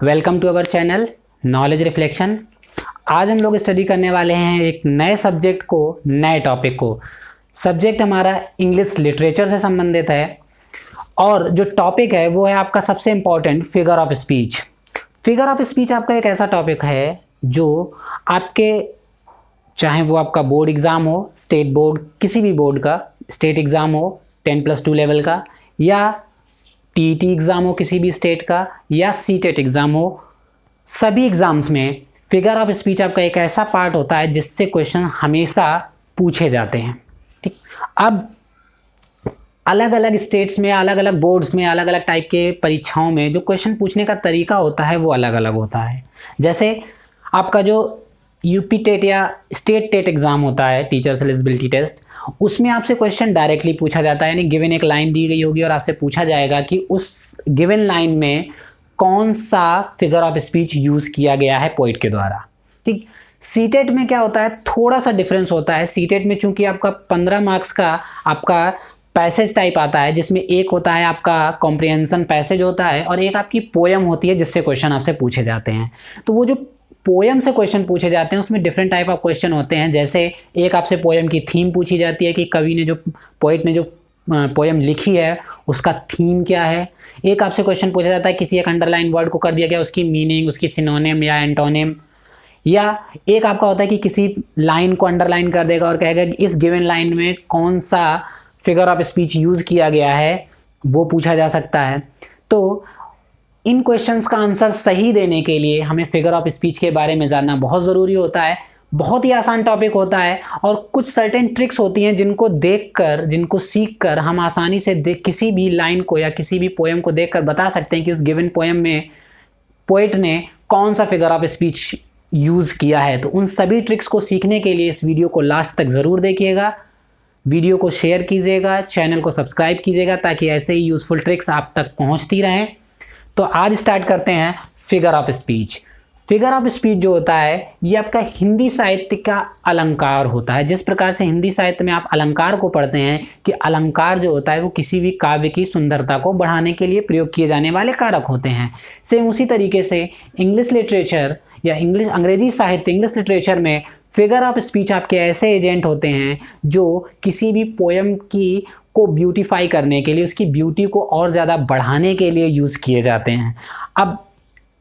Welcome to our channel knowledge reflection. आज हम लोग स्टडी करने वाले हैं एक नए सब्जेक्ट को, नए टॉपिक को। सब्जेक्ट हमारा इंग्लिश लिटरेचर से संबंधित है और जो टॉपिक है वो है आपका सबसे important figure of speech. Figure of speech आपका एक ऐसा टॉपिक है जो आपके, चाहे वो आपका बोर्ड एग्ज़ाम हो, स्टेट बोर्ड, किसी भी बोर्ड का स्टेट एग्ज़ाम हो 10+2 लेवल का, या टीईटी एग्ज़ाम हो किसी भी स्टेट का, या सीटेट एग्ज़ाम हो, सभी एग्ज़ाम्स में फिगर ऑफ स्पीच आपका एक ऐसा पार्ट होता है जिससे क्वेश्चन हमेशा पूछे जाते हैं। ठीक, अब अलग अलग स्टेट्स में, अलग अलग बोर्ड्स में, अलग अलग टाइप के परीक्षाओं में जो क्वेश्चन पूछने का तरीका होता है वो अलग अलग होता है। जैसे आपका जो यूपी टेट या स्टेट टेट एग्ज़ाम होता है, टीचर्स एलिजिबिलिटी टेस्ट, उसमें आपसे क्वेश्चन डायरेक्टली पूछा जाता है, यानी गिवन एक लाइन दी गई होगी और आपसे पूछा जाएगा कि उस गिवन लाइन में कौन सा फिगर ऑफ स्पीच यूज़ किया गया है पोइट के द्वारा। ठीक, सीटेट में क्या होता है, थोड़ा सा डिफरेंस होता है। सीटेट में चूंकि आपका 15 मार्क्स का आपका पैसेज टाइप आता है, जिसमें एक होता है आपका कॉम्प्रिहेंशन पैसेज होता है और एक आपकी पोएम होती है जिससे क्वेश्चन आपसे पूछे जाते हैं। तो वो जो पोएम से क्वेश्चन पूछे जाते हैं उसमें डिफरेंट टाइप ऑफ क्वेश्चन होते हैं। जैसे एक आपसे पोएम की थीम पूछी जाती है कि कवि ने, जो पोइट ने जो पोएम लिखी है उसका थीम क्या है। एक आपसे क्वेश्चन पूछा जाता है किसी एक अंडरलाइन वर्ड को कर दिया गया, उसकी मीनिंग, उसकी सिनोनिम या एंटोनिम। या एक आपका होता है कि किसी लाइन को अंडरलाइन कर देगा और कहेगा कि इस गिवन लाइन में कौन सा फिगर ऑफ स्पीच यूज़ किया गया है, वो पूछा जा सकता है। तो इन क्वेश्चंस का आंसर सही देने के लिए हमें फिगर ऑफ स्पीच के बारे में जानना बहुत ज़रूरी होता है। बहुत ही आसान टॉपिक होता है और कुछ सर्टेन ट्रिक्स होती हैं जिनको देखकर, जिनको सीखकर हम आसानी से किसी भी लाइन को या किसी भी पोएम को देखकर बता सकते हैं कि उस गिवन पोएम में पोएट ने कौन सा फिगर ऑफ स्पीच यूज़ किया है। तो उन सभी ट्रिक्स को सीखने के लिए इस वीडियो को लास्ट तक ज़रूर देखिएगा, वीडियो को शेयर कीजिएगा, चैनल को सब्सक्राइब कीजिएगा ताकि ऐसे ही यूज़फुल ट्रिक्स आप तक पहुँचती रहें। तो आज स्टार्ट करते हैं figure of speech. Figure of speech जो होता है ये आपका हिंदी साहित्य का अलंकार होता है। जिस प्रकार से हिंदी साहित्य में आप अलंकार को पढ़ते हैं कि अलंकार जो होता है वो किसी भी काव्य की सुंदरता को बढ़ाने के लिए प्रयोग किए जाने वाले कारक होते हैं, सेम उसी तरीके से इंग्लिश लिटरेचर या अंग्रेजी साहित्य, इंग्लिश लिटरेचर में फिगर ऑफ स्पीच आपके ऐसे एजेंट होते हैं जो किसी भी पोएम को ब्यूटीफाई करने के लिए, उसकी ब्यूटी को और ज़्यादा बढ़ाने के लिए यूज़ किए जाते हैं। अब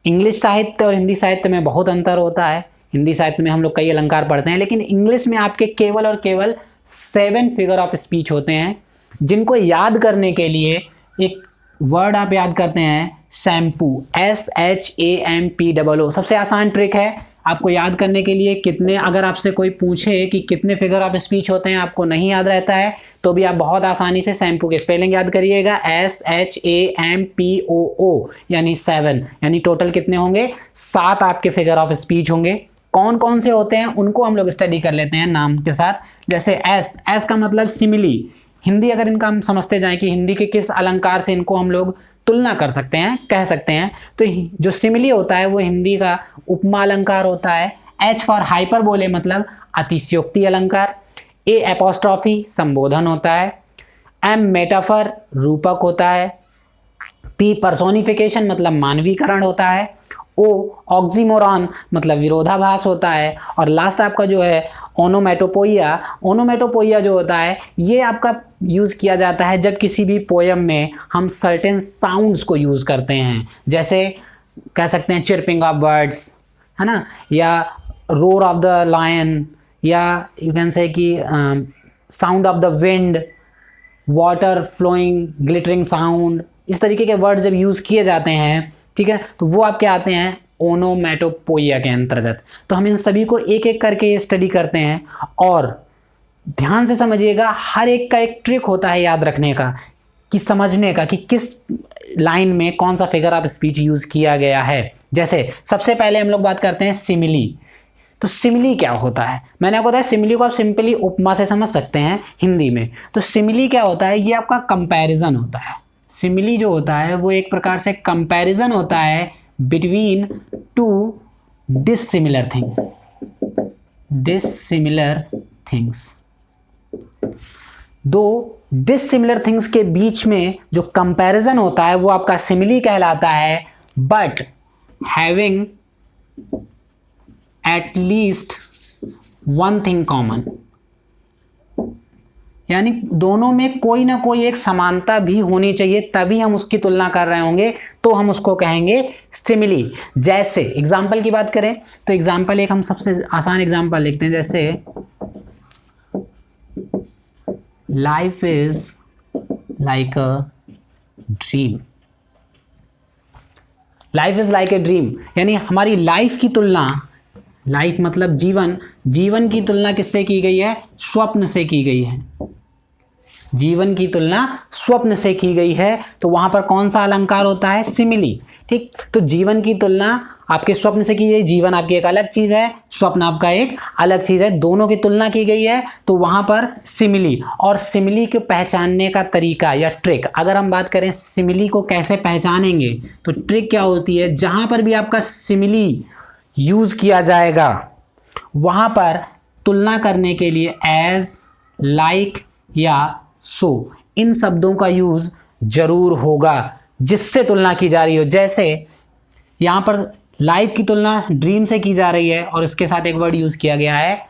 इंग्लिश साहित्य और हिंदी साहित्य में बहुत अंतर होता है। हिंदी साहित्य में हम लोग कई अलंकार पढ़ते हैं, लेकिन इंग्लिश में आपके केवल और केवल 7 फिगर ऑफ स्पीच होते हैं, जिनको याद करने के लिए एक वर्ड आप याद करते हैं, शैम्पू, SHAMPOO। सबसे आसान ट्रिक है आपको याद करने के लिए। कितने, अगर आपसे कोई पूछे कि कितने फिगर ऑफ स्पीच होते हैं, आपको नहीं याद रहता है, तो भी आप बहुत आसानी से शैम्पू के स्पेलिंग याद करिएगा, SHAMPOO, यानी 7। यानी टोटल कितने होंगे, 7 आपके फिगर ऑफ स्पीच होंगे। कौन कौन से होते हैं उनको हम लोग स्टडी कर लेते हैं नाम के साथ। जैसे S का मतलब सिमिली। हिंदी अगर इनका हम समझते जाएं कि हिंदी के किस अलंकार से इनको हम लोग तुलना कर सकते हैं, कह सकते हैं, तो जो सिमिली होता है वो हिंदी का उपमा अलंकार होता है। H फॉर हाइपरबोले मतलब अतिशयोक्ति अलंकार। A एपोस्ट्रॉफी संबोधन होता है। M मेटाफर रूपक होता है। P पर्सोनिफिकेशन मतलब मानवीकरण होता है। O ऑक्सीमोरॉन मतलब विरोधाभास होता है। और लास्ट आपका जो है ओनोमेटोपोइया। ओनोमेटोपोइया जो होता है ये आपका यूज़ किया जाता है जब किसी भी पोएम में हम सर्टेन साउंड्स को यूज़ करते हैं। जैसे कह सकते हैं चिर्पिंग ऑफ बर्ड्स, है ना, या रोर ऑफ द लायन, या यू कैन से कि sound of the wind, water flowing, glittering sound. इस तरीके के वर्ड जब यूज़ किए जाते हैं, ठीक है, तो वो आपके आते हैं ओनोमेटोपोइया के अंतर्गत। तो हम इन सभी को एक एक करके स्टडी करते हैं और ध्यान से समझिएगा। हर एक का एक ट्रिक होता है याद रखने का, कि समझने का कि किस लाइन में कौन सा फिगर ऑफ स्पीच यूज़ किया गया है। जैसे सबसे पहले हम लोग बात करते हैं सिमिली। तो सिमिली क्या होता है, मैंने आपको बताया सिमिली को आप सिंपली उपमा से समझ सकते हैं हिंदी में। तो सिमिली क्या होता है, ये आपका कंपैरिजन होता है। सिमिली जो होता है वो एक प्रकार से कंपैरिजन होता है बिटवीन टू डिसिमिलर थिंग्स। दो डिसिमिलर थिंग्स के बीच में जो कंपैरिजन होता है वो आपका सिमिली कहलाता है। But having at least one thing common, यानी दोनों में कोई ना कोई एक समानता भी होनी चाहिए, तभी हम उसकी तुलना कर रहे होंगे, तो हम उसको कहेंगे सिमिली। जैसे एग्जाम्पल की बात करें तो एग्जाम्पल एक हम सबसे आसान एग्जाम्पल लिखते हैं, जैसे life is like a dream. Life is like a dream, यानी हमारी लाइफ की तुलना, लाइफ मतलब जीवन, जीवन की तुलना किससे की गई है? स्वप्न से की गई है। जीवन की तुलना स्वप्न से की गई है, तो वहां पर कौन सा अलंकार होता है? सिमिली। ठीक, तो जीवन की तुलना आपके स्वप्न से की गई, जीवन आपकी एक अलग चीज है, स्वप्न आपका एक अलग चीज है, दोनों की तुलना की गई है, तो वहां पर सिमिली। और सिमिली को पहचानने का तरीका या ट्रिक, अगर हम बात करें सिमिली को कैसे पहचानेंगे, तो ट्रिक क्या होती है? जहां पर भी आपका सिमिली यूज किया जाएगा वहां पर तुलना करने के लिए एज, लाइक या सो इन शब्दों का यूज जरूर होगा जिससे तुलना की जा रही हो। जैसे यहां पर लाइफ की तुलना ड्रीम से की जा रही है और इसके साथ एक वर्ड यूज किया गया है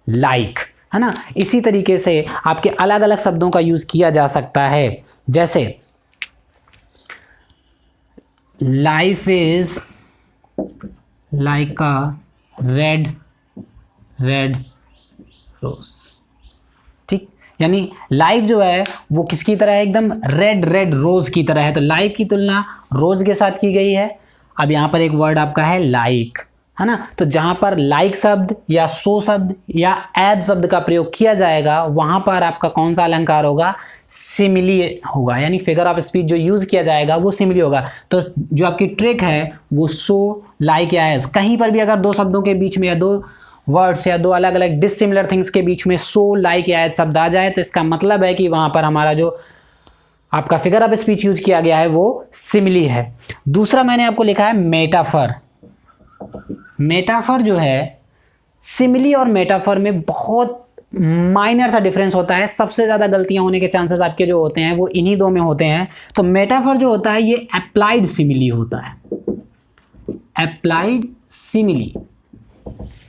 लाइक, है ना। इसी तरीके से आपके अलग अलग शब्दों का यूज किया जा सकता है, जैसे life is like a red red rose. ठीक, यानी लाइफ जो है वो किसकी तरह है? एकदम रेड रेड रोज की तरह है। तो लाइफ की तुलना रोज के साथ की गई है। अब यहां पर एक वर्ड आपका है लाइक, है ना। तो जहां पर लाइक शब्द या सो शब्द या एज शब्द का प्रयोग किया जाएगा वहां पर आपका कौन सा अलंकार होगा? सिमिली होगा, यानी फिगर ऑफ स्पीच जो यूज किया जाएगा वो सिमिली होगा। तो जो आपकी ट्रिक है वो सो, लाइक या एज, कहीं पर भी अगर दो शब्दों के बीच में या दो वर्ड्स या दो अलग अलग डिसिमिलर थिंग्स के बीच में सो, लाइक या एज शब्द आ जाए तो इसका मतलब है कि वहां पर हमारा जो आपका फिगर ऑफ स्पीच यूज किया गया है वो सिमिली है। दूसरा मैंने आपको लिखा है मेटाफर। मेटाफर जो है, सिमिली और मेटाफर में बहुत माइनर सा डिफरेंस होता है। सबसे ज्यादा गलतियां होने के चांसेस आपके जो होते हैं वो इन्हीं दो में होते हैं। तो मेटाफर जो होता है ये अप्लाइड सिमिली होता है, अप्लाइड सिमिली,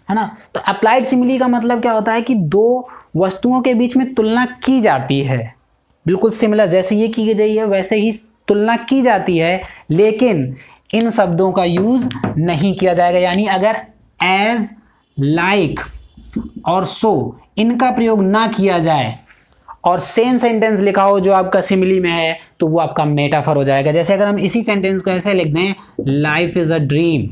है ना। तो अप्लाइड सिमिली का मतलब क्या होता है कि दो वस्तुओं के बीच में तुलना की जाती है, बिल्कुल सिमिलर, जैसे ये की गई है वैसे ही तुलना की जाती है, लेकिन इन शब्दों का यूज नहीं किया जाएगा। यानी अगर एज, लाइक और सो इनका प्रयोग ना किया जाए और सेम सेंटेंस लिखा हो जो आपका सिमिली में है, तो वो आपका मेटाफर हो जाएगा। जैसे अगर हम इसी सेंटेंस को ऐसे लिख दें, लाइफ इज अ ड्रीम,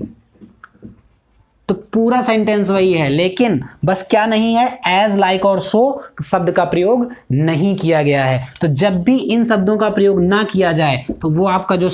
तो पूरा सेंटेंस वही है, लेकिन बस क्या नहीं है? एज, लाइक और सो शब्द का प्रयोग नहीं किया गया है। तो जब भी इन शब्दों का प्रयोग ना किया जाए तो वो आपका जो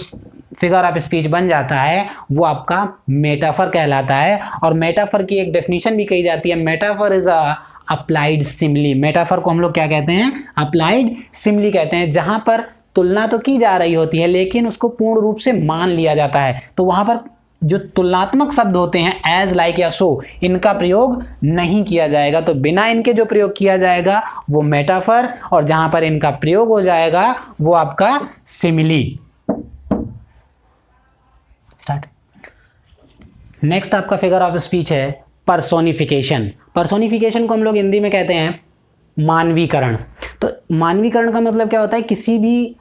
फिगर ऑफ स्पीच बन जाता है वो आपका मेटाफर कहलाता है। और मेटाफर की एक डेफिनेशन भी कही जाती है, metaphor is a applied simile. Metaphor को हम लोग क्या कहते हैं? अप्लाइड सिमिली कहते हैं, जहां पर तुलना तो की जा रही होती है लेकिन उसको पूर्ण रूप से मान लिया जाता है। तो वहां पर जो तुलनात्मक शब्द होते हैं एज, लाइक या सो, इनका प्रयोग नहीं किया जाएगा। तो बिना इनके जो प्रयोग किया जाएगा वो मेटाफर, और जहां पर इनका प्रयोग हो जाएगा वो आपका सिमिली। स्टार्ट। नेक्स्ट आपका फिगर ऑफ स्पीच है पर्सोनिफिकेशन। पर्सोनिफिकेशन को हम लोग हिंदी में कहते हैं मानवीकरण। तो मानवीकरण का मतलब क्या होता है? किसी भी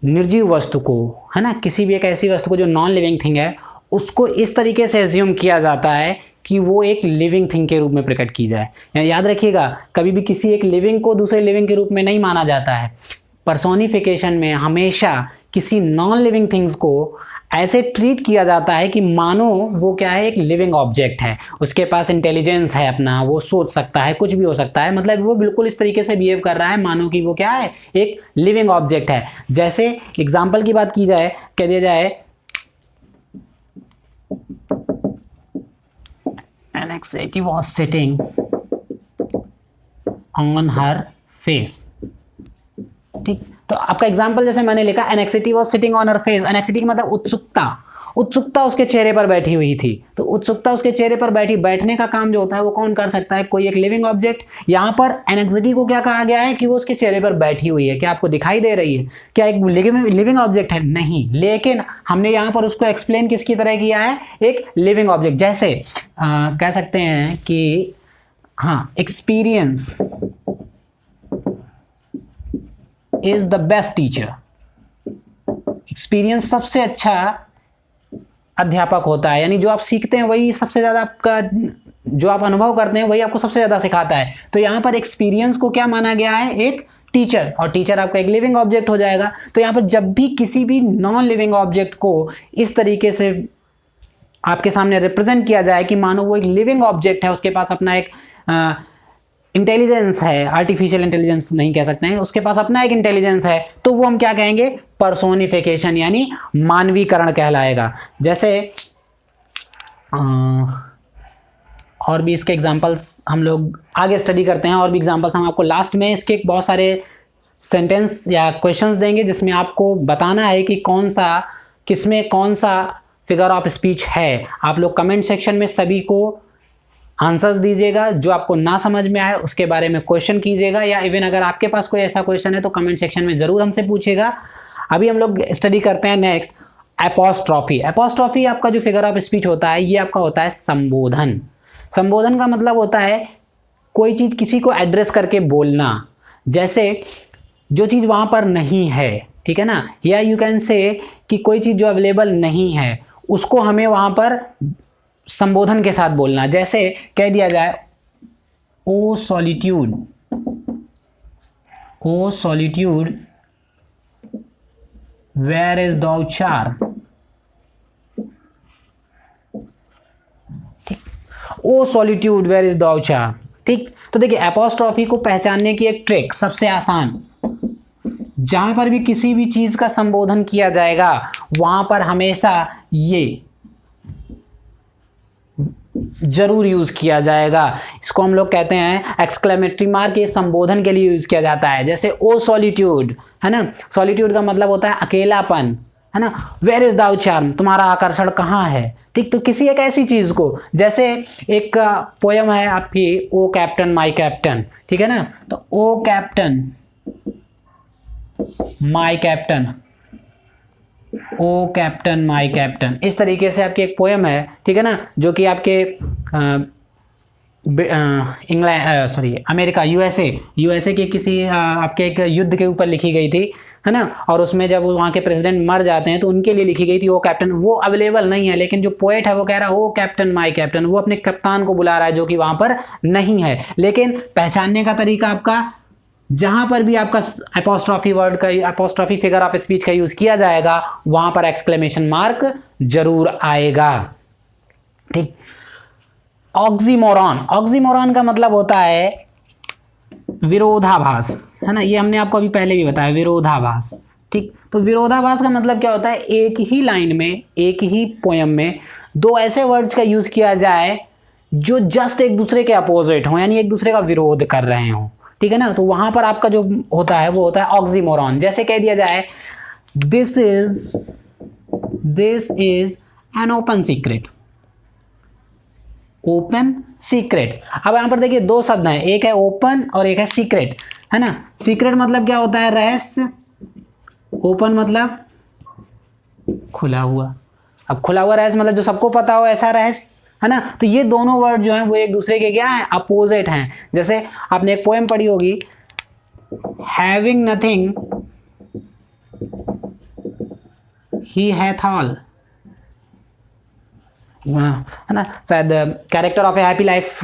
निर्जीव वस्तु को, है ना, किसी भी एक ऐसी वस्तु को जो नॉन लिविंग थिंग है उसको इस तरीके से एज्यूम किया जाता है कि वो एक लिविंग थिंग के रूप में प्रकट की जाए। याद रखिएगा, कभी भी किसी एक लिविंग को दूसरे लिविंग के रूप में नहीं माना जाता है। पर्सोनिफिकेशन में हमेशा किसी नॉन लिविंग थिंग्स को ऐसे ट्रीट किया जाता है कि मानो वो क्या है? एक लिविंग ऑब्जेक्ट है, उसके पास इंटेलिजेंस है अपना, वो सोच सकता है, कुछ भी हो सकता है, मतलब वो बिल्कुल इस तरीके से बिहेव कर रहा है मानो कि वो क्या है? एक लिविंग ऑब्जेक्ट है। जैसे एग्जाम्पल की बात की जाए, कह दिया जाए Anxiety was sitting on her face। ठीक, तो आपका एग्जाम्पल जैसे मैंने लिखा anxiety was sitting on her face. Anxiety का मतलब उत्सुकता, उत्सुकता उसके चेहरे पर बैठी हुई थी। तो उत्सुकता उसके चेहरे पर बैठने का काम जो होता है वो कौन कर सकता है? कोई एक लिविंग ऑब्जेक्ट। यहाँ पर एंग्जाइटी को क्या कहा गया है कि वो उसके चेहरे पर बैठी हुई है। क्या आपको दिखाई दे रही है? क्या एक लिविंग ऑब्जेक्ट है? नहीं, लेकिन हमने यहाँ पर उसको एक्सप्लेन किसकी तरह किया है? एक लिविंग ऑब्जेक्ट। जैसे कह सकते हैं कि हाँ, experience is the best teacher. Experience सबसे अच्छा अध्यापक होता है, यानी जो आप सीखते हैं वही सबसे ज़्यादा आपका, जो आप अनुभव करते हैं वही आपको सबसे ज़्यादा सिखाता है। तो यहाँ पर एक्सपीरियंस को क्या माना गया है? एक टीचर, और टीचर आपका एक लिविंग ऑब्जेक्ट हो जाएगा। तो यहाँ पर जब भी किसी भी नॉन लिविंग ऑब्जेक्ट को इस तरीके से आपके सामने रिप्रेजेंट किया जाए कि मानो वो एक लिविंग ऑब्जेक्ट है, उसके पास अपना एक इंटेलिजेंस है, आर्टिफिशियल इंटेलिजेंस नहीं कह सकते हैं, उसके पास अपना एक इंटेलिजेंस है, तो वो हम क्या कहेंगे? पर्सोनिफिकेशन, यानी मानवीकरण कहलाएगा। जैसे और भी इसके एग्जांपल्स हम लोग आगे स्टडी करते हैं, और भी एग्जांपल्स हम आपको लास्ट में इसके बहुत सारे सेंटेंस या क्वेश्चंस देंगे जिसमें आपको बताना है कि कौन सा, किसमें कौन सा फिगर ऑफ स्पीच है। आप लोग कमेंट सेक्शन में सभी को आंसर्स दीजिएगा, जो आपको ना समझ में आए उसके बारे में क्वेश्चन कीजिएगा, या इवन अगर आपके पास कोई ऐसा क्वेश्चन है तो कमेंट सेक्शन में ज़रूर हमसे पूछिएगा। अभी हम लोग स्टडी करते हैं नेक्स्ट एपोस्ट्रॉफी। एपोस्ट्रॉफी आपका जो फिगर ऑफ स्पीच होता है ये आपका होता है संबोधन। संबोधन का मतलब होता है कोई चीज़ किसी को एड्रेस करके बोलना, जैसे जो चीज़ वहाँ पर नहीं है, ठीक है ना, या यू कैन से कि कोई चीज़ जो अवेलेबल नहीं है उसको हमें वहाँ पर संबोधन के साथ बोलना। जैसे कह दिया जाए O solitude, O solitude where is दौ चार, ठीक, ओ सॉलिट्यूड वेयर इज दौ चार, ठीक। तो देखिए एपोस्ट्रॉफी को पहचानने की एक ट्रिक सबसे आसान, जहां पर भी किसी भी चीज का संबोधन किया जाएगा वहां पर हमेशा ये जरूर यूज किया जाएगा। इसको हम लोग कहते हैं एक्सक्लेमेटरी मार्क, ये संबोधन के लिए यूज किया जाता है। जैसे ओ सॉलिट्यूड, है ना, सॉलिट्यूड का मतलब होता है अकेलापन, है ना। वेयर इज दाउ चार्म, तुम्हारा आकर्षण कहाँ है, ठीक। तो किसी एक ऐसी चीज को, जैसे एक पोयम है आपकी ओ कैप्टन माय कैप्टन, ठीक है ना, तो O captain my captain, O captain my captain, इस तरीके से आपकी एक पोयम है, ठीक है ना, जो कि आपके इंग्लैंड सॉरी अमेरिका यूएसए के किसी आपके एक युद्ध के ऊपर लिखी गई थी, है ना। और उसमें जब वहाँ के प्रेसिडेंट मर जाते हैं तो उनके लिए लिखी गई थी ओ कैप्टन। वो अवेलेबल नहीं है, लेकिन जो पोएट है वो कह रहा है ओ कैप्टन माय कैप्टन, वो अपने कप्तान को बुला रहा है जो कि वहाँ पर नहीं है। लेकिन पहचानने का तरीका आपका, जहां पर भी आपका एपोस्ट्रॉफी वर्ड का, एपोस्ट्रॉफी फिगर ऑफ स्पीच का यूज किया जाएगा वहां पर एक्सक्लेमेशन मार्क जरूर आएगा, ठीक। ऑक्सीमोरॉन, ऑक्सीमोरॉन का मतलब होता है विरोधाभास, है ना, ये हमने आपको अभी पहले भी बताया, विरोधाभास, ठीक। तो विरोधाभास का मतलब क्या होता है? एक ही लाइन में, एक ही पोयम में दो ऐसे वर्ड्स का यूज किया जाए जो जस्ट एक दूसरे के अपोजिट हो, यानी एक दूसरे का विरोध कर रहे हो, ठीक है ना। तो वहां पर आपका जो होता है वो होता है ऑक्सीमोरॉन। जैसे कह दिया जाए this is an open secret, open secret. अब यहां पर देखिए दो शब्द हैं, एक है ओपन और एक है सीक्रेट, है ना। सीक्रेट मतलब क्या होता है? रहस्य। ओपन मतलब खुला हुआ। अब खुला हुआ रहस्य मतलब जो सबको पता हो ऐसा रहस्य, है ना। तो ये दोनों वर्ड जो हैं वो एक दूसरे के क्या हैं? अपोजिट हैं। जैसे आपने एक पोएम पढ़ी होगी, हैविंग नथिंग ही हैथ ऑल, है ना, शायद character of A happy life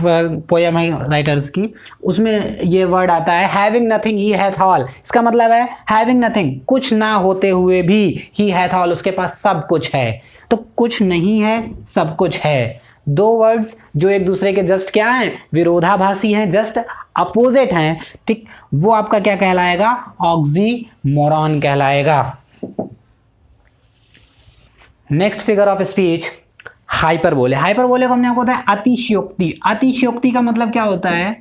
poem है राइटर्स की, उसमें ये वर्ड आता है हैविंग नथिंग ही हैथ ऑल। इसका मतलब है हैविंग नथिंग, कुछ ना होते हुए भी, ही हैथ ऑल, उसके पास सब कुछ है। तो कुछ नहीं है, सब कुछ है, दो वर्ड्स जो एक दूसरे के जस्ट क्या हैं? विरोधाभासी हैं, जस्ट अपोजिट हैं, ठीक। वो आपका क्या कहलाएगा? ऑक्सीमोरॉन कहलाएगा। Next figure of speech hyperbole. Hyperbole को हमने आपको बताया अतिशयोक्ति। अतिशयोक्ति का मतलब क्या होता है?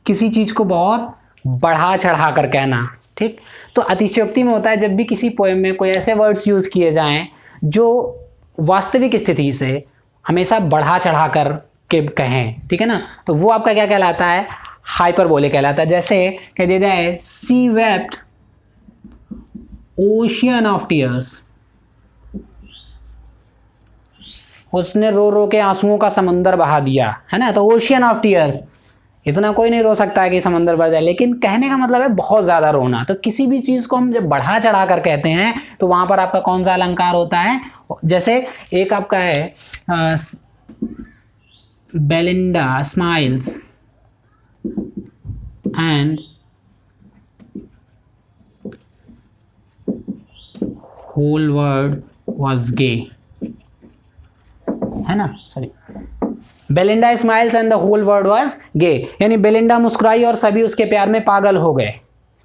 किसी चीज को बहुत बढ़ा चढ़ा कर कहना, ठीक। तो अतिशयोक्ति में होता है जब भी किसी पोएम में कोई ऐसे वर्ड्स यूज किए जाएं जो वास्तविक स्थिति से हमेशा बढ़ा चढ़ा कर के कहें, ठीक है ना, तो वो आपका क्या कहलाता है, हाइपरबोले कहलाता है। जैसे कह दिया जाए सी वेप्ट ओशियन ऑफ टीयर्स, उसने रो रो के आंसुओं का समंदर बहा दिया, है ना, तो ओशियन ऑफ टीयर्स, इतना कोई नहीं रो सकता है कि समंदर भर जाए, लेकिन कहने का मतलब है बहुत ज़्यादा रोना। तो किसी भी चीज़ को हम जब बढ़ा चढ़ा कर कहते हैं तो वहाँ पर आपका कौन सा अलंकार होता है, जैसे एक आपका है Belinda smiles and whole world was gay, है ना, sorry, Belinda smiles and the whole world was gay, यानी बेलिंडा मुस्कुराई और सभी उसके प्यार में पागल हो गए,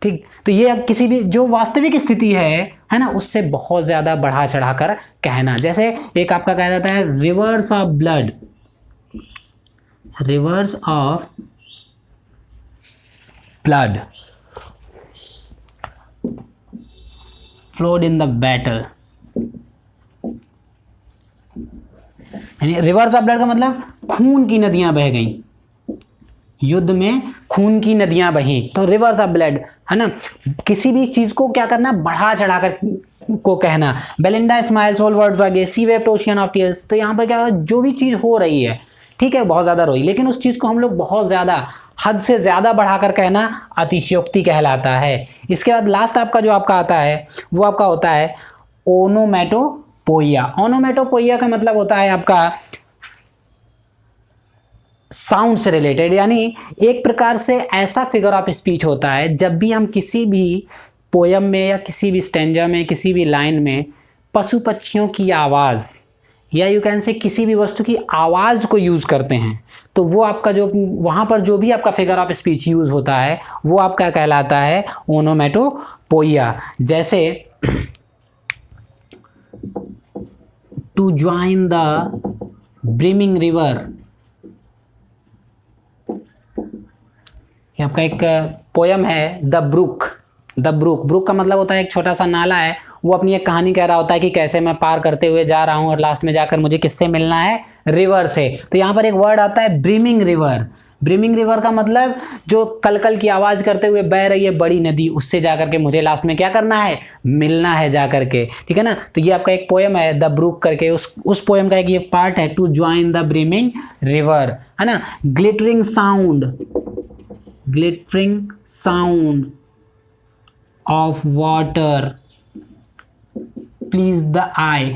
ठीक। तो ये किसी भी जो वास्तविक स्थिति है ना, उससे बहुत ज़्यादा बढ़ा चढ़ाकर कहना। जैसे एक आपका कहा जाता है reverse of blood, reverse of blood flowed in the battle, यानी रिवर्स ऑफ ब्लड का मतलब खून की नदियां बह गई, युद्ध में खून की नदियां बही, तो रिवर्स ऑफ ब्लड, है ना। किसी भी चीज को क्या करना, बढ़ा चढ़ाकर को कहना। Belinda smiles whole world was gay, she wept ocean of tears, तो यहाँ पर क्या, जो भी चीज हो रही है, ठीक है, बहुत ज्यादा रोई, लेकिन उस चीज को हम लोग बहुत ज्यादा, हद से ज्यादा बढ़ाकर कहना अतिशयोक्ति कहलाता है। इसके बाद लास्ट आपका जो आपका आता है वो आपका होता है ओनोमेटोपोइया। ओनोमेटोपोइया का मतलब होता है आपका साउंड से रिलेटेड, यानी एक प्रकार से ऐसा फिगर ऑफ स्पीच होता है जब भी हम किसी भी पोयम में या किसी भी स्टैंजा में, किसी भी लाइन में पशु पक्षियों की आवाज़ या यू कैन से किसी भी वस्तु की आवाज़ को यूज़ करते हैं, तो वो आपका जो वहाँ पर जो भी आपका फिगर ऑफ स्पीच यूज़ होता है वो आपका कहलाता है ओनोमेटोपोइया। जैसे to join the brimming river, आपका एक पोयम है the brook. The brook, brook का मतलब होता है एक छोटा सा नाला है, वो अपनी एक कहानी कह रहा होता है कि कैसे मैं पार करते हुए जा रहा हूँ और लास्ट में जाकर मुझे किससे मिलना है, रिवर से। तो यहाँ पर एक वर्ड आता है ब्रिमिंग रिवर। ब्रिमिंग रिवर का मतलब जो कलकल की आवाज़ करते हुए बह रही है बड़ी नदी, उससे जाकर के मुझे लास्ट में क्या करना है, मिलना है जाकर के, ठीक है ना। तो ये आपका एक पोयम है द ब्रुक करके, उस पोयम का एक ये पार्ट है to join the brimming river, है ना। Glittering sound, glittering sound of water please the eye,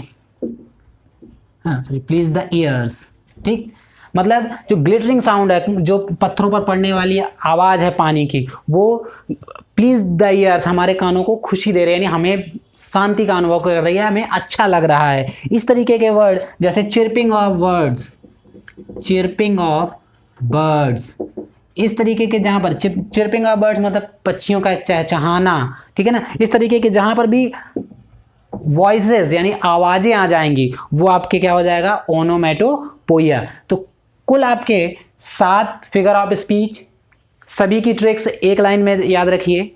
please the ears, ठीक। मतलब जो ग्लिटरिंग साउंड है, जो पत्थरों पर पड़ने वाली आवाज़ है पानी की, वो प्लीज द ईयर्स, हमारे कानों को खुशी दे रही है, यानी हमें शांति का अनुभव कर रही है, हमें अच्छा लग रहा है। इस तरीके के वर्ड जैसे chirping of words, chirping of birds, इस तरीके के जहाँ पर चिर्पिंग ऑफ बर्ड्स मतलब पक्षियों का चहचहाना, ठीक है ना, इस तरीके के जहाँ पर भी वॉइसेस यानी आवाज़ें आ जाएंगी वो आपके क्या हो जाएगा, ओनोमेटोपोइया। तो कुल आपके 7 फिगर ऑफ स्पीच, सभी की ट्रिक्स एक लाइन में याद रखिए।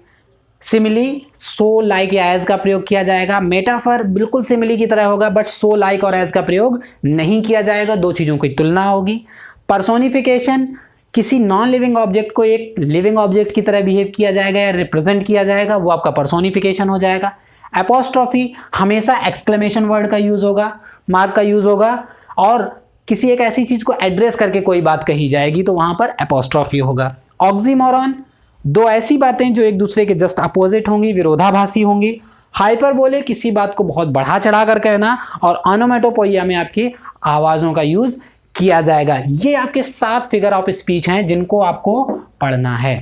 सिमिली, सो, लाइक या एज का प्रयोग किया जाएगा। मेटाफर बिल्कुल सिमिली की तरह होगा बट सो, लाइक और एज का प्रयोग नहीं किया जाएगा, दो चीज़ों की तुलना होगी। पर्सोनिफिकेशन, किसी नॉन लिविंग ऑब्जेक्ट को एक लिविंग ऑब्जेक्ट की तरह बिहेव किया जाएगा या रिप्रेजेंट किया जाएगा, वो आपका पर्सोनिफिकेशन हो जाएगा। एपोस्ट्रॉफी, हमेशा एक्सक्लेमेशन वर्ड का यूज़ होगा, मार्क का यूज़ होगा, और किसी एक ऐसी चीज़ को एड्रेस करके कोई बात कही जाएगी तो वहाँ पर एपोस्ट्रॉफी होगा। ऑक्सीमोरॉन, दो ऐसी बातें जो एक दूसरे के जस्ट अपोजिट होंगी, विरोधाभासी होंगी। हाइपरबोले, किसी बात को बहुत बढ़ा चढ़ा कर कहना, और ओनोमेटोपोइया में आपकी आवाज़ों का यूज़ किया जाएगा। ये आपके 7 फिगर ऑफ स्पीच हैं जिनको आपको पढ़ना है।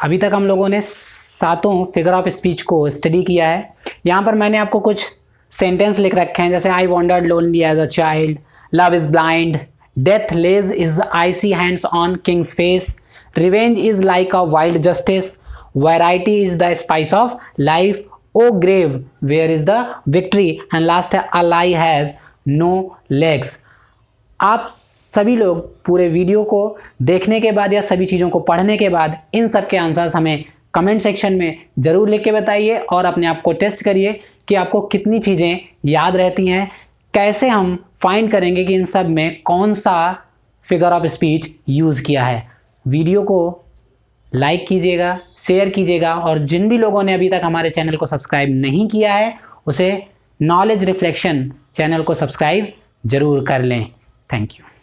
अभी तक हम लोगों ने 7 फिगर ऑफ स्पीच को स्टडी किया है। यहाँ पर मैंने आपको कुछ सेंटेंस लिख रखे हैं, जैसे I wandered lonely as a child, love is blind, death lays is icy hands on kings face, revenge is like a wild justice, variety is the spice of life, o grave where is the victory, and last है a lie has no legs. आप सभी लोग पूरे video को देखने के बाद या सभी चीज़ों को पढ़ने के बाद इन सब के आंसर्स हमें कमेंट सेक्शन में ज़रूर लिख के बताइए और अपने आप को टेस्ट करिए कि आपको कितनी चीज़ें याद रहती हैं। कैसे हम फाइंड करेंगे कि इन सब में कौन सा फिगर ऑफ स्पीच यूज़ किया है। वीडियो को लाइक कीजिएगा, शेयर कीजिएगा और जिन भी लोगों ने अभी तक हमारे चैनल को सब्सक्राइब नहीं किया है उसे नॉलेज रिफ्लेक्शन चैनल को सब्सक्राइब ज़रूर कर लें। Thank you.